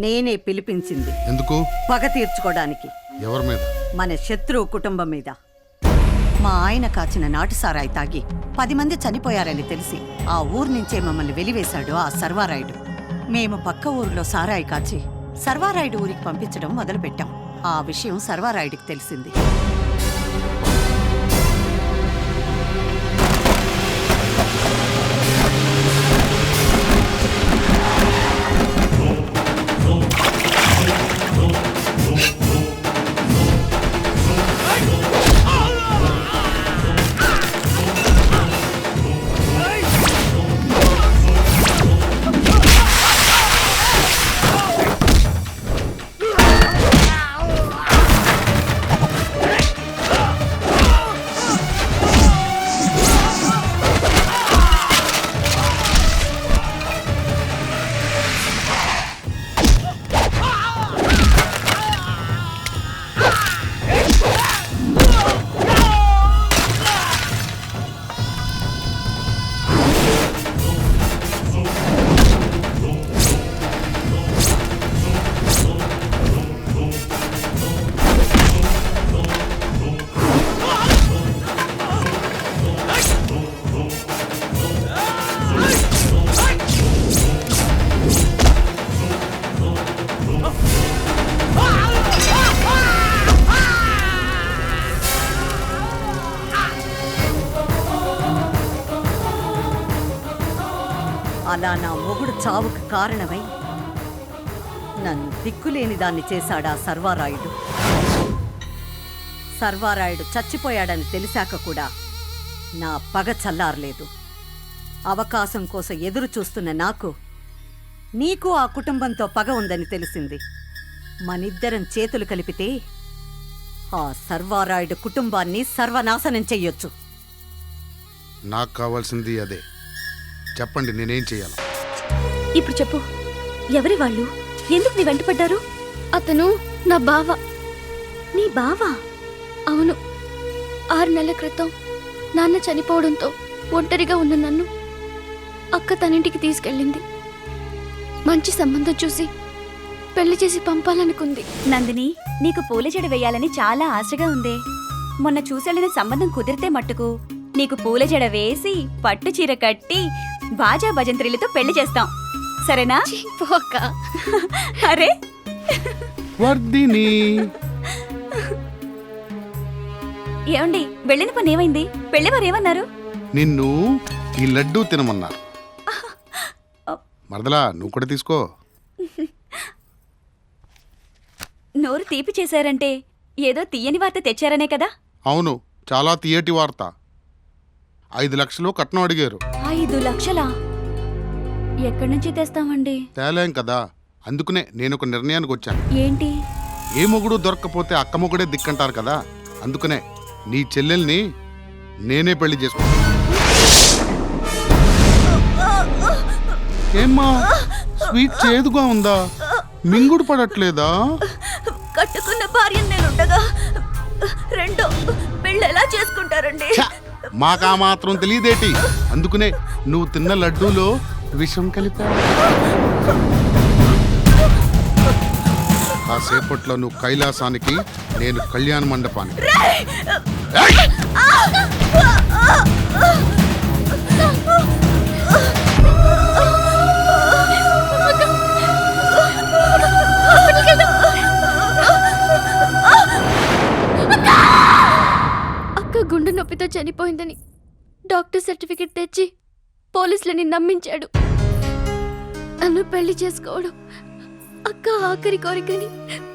నేనే పిలిపించింది. ఎందుకు? పగ తీర్చుకోవడానికి. ఎవరి మీద? మన శత్రువు కుటుంబం మీద. మా ఆయన కాచిన నాటు సారాయి తాగి 10 మంది చనిపోయారని తెలిసి ఆ ఊరు నుంచే మమ్మల్ని వెలివేశాడు ఆ సర్వారాయుడు. మేము పక్క ఊరిలో సారాయి కాచి సర్వారాయుడు ఊరికి పంపించడం మొదలుపెట్టాం. ఆ విషయం సర్వారాయుడికి తెలిసింది. అలా నా మొగుడు చావుకు కారణమై నన్ను దిక్కులేని దాన్ని చేశాడా సర్వారాయుడు. సర్వారాయుడు చచ్చిపోయాడని తెలిసాక కూడా నా పగ చల్లారలేదు. అవకాశం కోసం ఎదురు చూస్తున్న నాకు నీకు ఆ కుటుంబంతో పగ ఉందని తెలిసింది. మనిద్దరం చేతులు కలిపితే ఆ సర్వారాయుడు కుటుంబాన్ని సర్వనాశనం చెయ్యొచ్చు. నాకు కావాల్సింది అదే. చెప్పండి, నేనేం చేయాలి? ఇప్పుడు చెప్పు, ఎవరి వాళ్ళు? ఎందుకు నీ వెంటపడ్డారు? అతను నా బావ. నీ బావా? అవును. 6 నెలల క్రితం నాన్న చనిపోవడంతో ఒంటరిగా ఉన్న నన్ను అక్క తనింటికి తీసుకెళ్ళింది. మంచి సంబంధం చూసి పెళ్లి చేసి పంపాలనుకుంది. నందిని, నీకు పూల జడ వేయాలని చాలా ఆశగా ఉందే. మొన్న చూసెళ్ళిన సంబంధం కుదిరితే మట్టుకు నీకు పూల జడ వేసి పట్టు చీర కట్టి బాజా భజంత్రీలతో పెళ్లి చేస్తాం, సరేనా? పోక. అరే వర్ధిని, ఏమండి, వెళ్ళిన పని ఏమైంది? పెళ్లివారు ఏమన్నారు? నిన్ను ఈ లడ్డూ తినమన్నారు. మరదలా, నువ్వు కూడా తీసుకో. నోరు తీపి చేశారంటే ఏదో తీయని వార్త తెచ్చారనే కదా? అవును, చాలా తీయటి వార్త. 5 లక్షలు కట్నం అడిగారు. 5 లక్షలా? ఎక్కడి నుంచి తెస్తామండి? తేలేం కదా, అందుకునే నేను ఒక నిర్ణయానికి వచ్చాను. ఏంటి? ఏ మొగుడు దొరక్కపోతే అక్క మొగుడే దిక్కంటారు కదా, అందుకనే నీ చెల్లెల్ని నేనే పెళ్లి చేసుకున్నాను. ఏమ్మా, స్వీట్ చేదుగా ఉందా? మింగుడు పడట్లేదా? కట్టుకున్న భార్య నేనుండగా రెండో పెళ్ళి ఎలా చేసుకుంటారండి? మాకా మాత్రం తెలియదేటి, అందుకునే నువ్వు తిన్న లడ్డూలో విషం కలిపా. కాసేపట్లో నువ్వు కైలాసానికి, నేను కళ్యాణ మండపానికి. అక్క గుండె నొప్పితో చనిపోయిందని డాక్టర్ సర్టిఫికెట్ తెచ్చి పోలీసులని నమ్మించాడు. నన్ను పెళ్లి చేసుకోవడం అక్క ఆఖరి కోరికని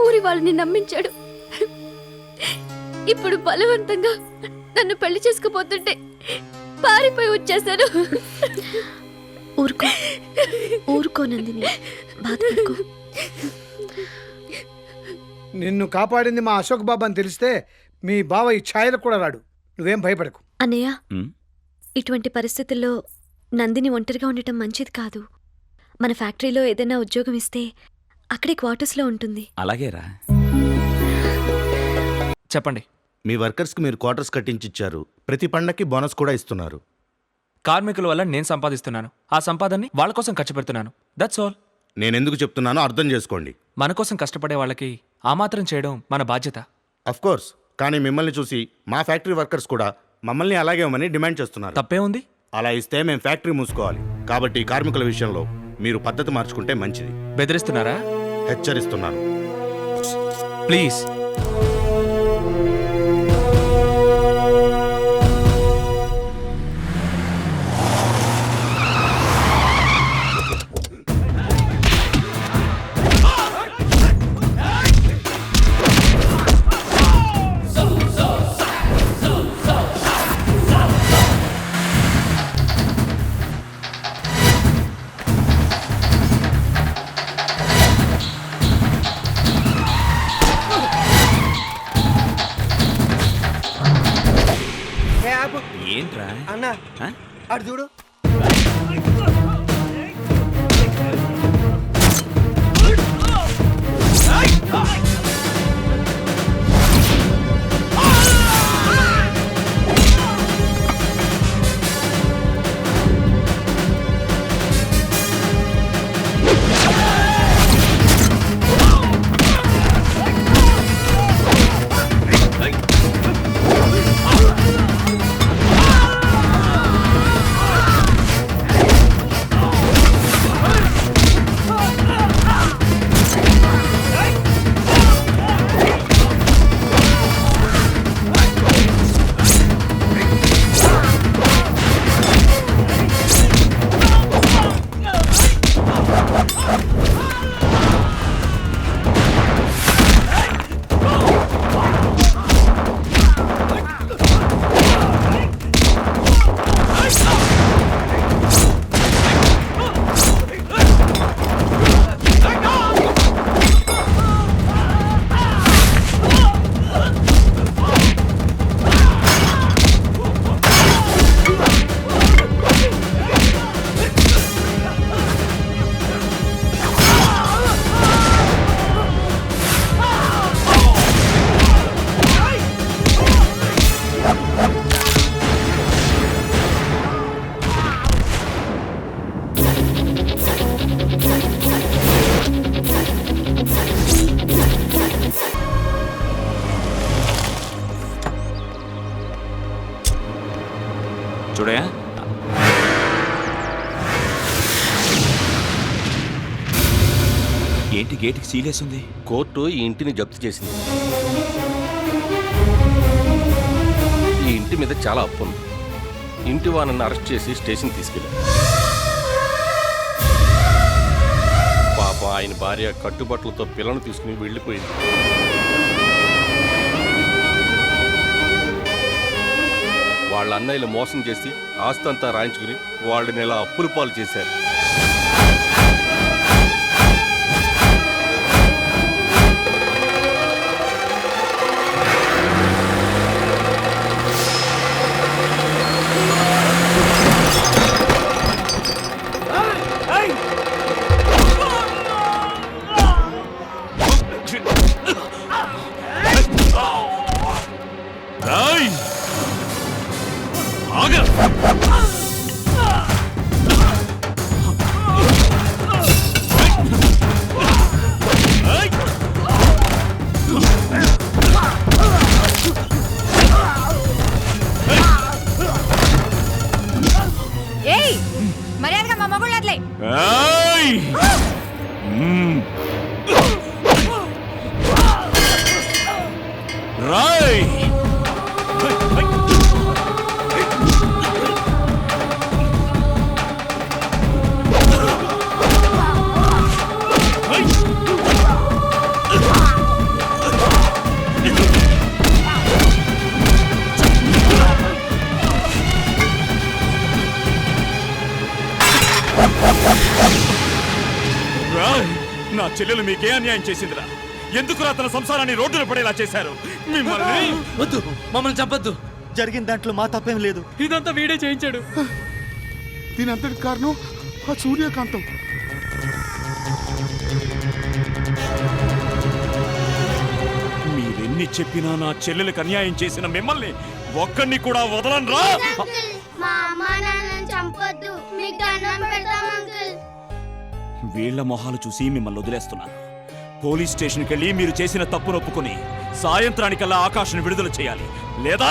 ఊరి వాళ్ళని నమ్మించాడు. ఇప్పుడు బలవంతంగా నన్ను పెళ్లి చేసుకోపోతుంటే పారిపోయి వచ్చేసాను. ఊరుకో, ఊరుకో నందిని, బాధపడుకో. నిన్ను కాపాడింది మా అశోక్ బాబు అని తెలిస్తే మీ బావ ఈ ఛాయలకు కూడా రాడు. నువ్వేం భయపడకు. అన్నయ్య, ఇటువంటి పరిస్థితుల్లో నందిని ఒంటరిగా ఉండటం మంచిది కాదు. మన ఫ్యాక్టరీలో ఏదైనా ఉద్యోగం ఇస్తే అక్కడే క్వార్టర్స్లో ఉంటుంది. అలాగేరా. చెప్పండి. మీ వర్కర్స్కి మీరు క్వార్టర్స్ కట్టించిచ్చారు. ప్రతి పండక్కి బోనస్ కూడా ఇస్తున్నారు. కార్మికుల వల్ల నేను సంపాదిస్తున్నాను. ఆ సంపాదనని వాళ్ళ కోసం ఖర్చు పెడుతున్నాను. That's all. నేనెందుకు చెప్తున్నానో అర్థం చేసుకోండి. మన కోసం కష్టపడే వాళ్ళకి ఆ మాత్రం చేయడం మన బాధ్యత. కోర్స్, కానీ మిమ్మల్ని చూసి మా ఫ్యాక్టరీ వర్కర్స్ కూడా మమ్మల్ని అలాగే ఇవ్వమని డిమాండ్ చేస్తున్నారు. తప్పే ఉంది? అలా ఇస్తే మేము ఫ్యాక్టరీ మూసుకోవాలి. కాబట్టి కార్మికుల విషయంలో మీరు పద్ధతి మార్చుకుంటే మంచిది. బెదిరిస్తున్నారా? హెచ్చరిస్తున్నాను. ప్లీజ్. ఏంట్రా అన్నా అటు చూడు. చూడయా, ఏంటి గేటుకి సీలేసి ఉంది? కోర్టు ఈ ఇంటిని జప్తు చేసింది. ఈ ఇంటి మీద చాలా అప్పు ఉంది. ఇంటి వానನ್ನು అరెస్ట్ చేసి స్టేషన్ తీసుకెళ్ళారు. పాపం ఆయన భార్య కట్టుబట్టలతో పిల్లను తీసుకుని వెళ్ళిపోయింది. వాళ్ళ అన్నయ్యలు మోసం చేసి ఆస్తి అంతా రాయించుకుని వాళ్ళని ఇలా అప్పుల పాలు చేశారు. మర్యాదగా మా మగుళ్ళు వదిలే. నా చెల్లెలు మీకే అన్యాయం చేసిందిరా? ఎందుకురా తన సంసారాన్ని రోడ్డున పడేలా చేశారు? మిమ్మల్ని వద్దు, మమ్మల్ని చంపొద్దు. జరిగిన దాంట్లో మా తప్పేం లేదు. ఇదంతా వీడే చేయించాడు. దీని అంతటి కారణం ఆ సూర్యకాంతం. మీరెన్ని చెప్పినా నా చెల్లెలకు అన్యాయం చేసిన మిమ్మల్ని ఒక్కడిని కూడా వదలనురా. వీళ్ల మొహాలు చూసి మిమ్మల్ని వదిలేస్తున్నాను. పోలీస్ స్టేషన్కి వెళ్ళి మీరు చేసిన తప్పును ఒప్పుకొని సాయంత్రానికల్లా ఆకాష్ను విడుదల చేయాలి, లేదా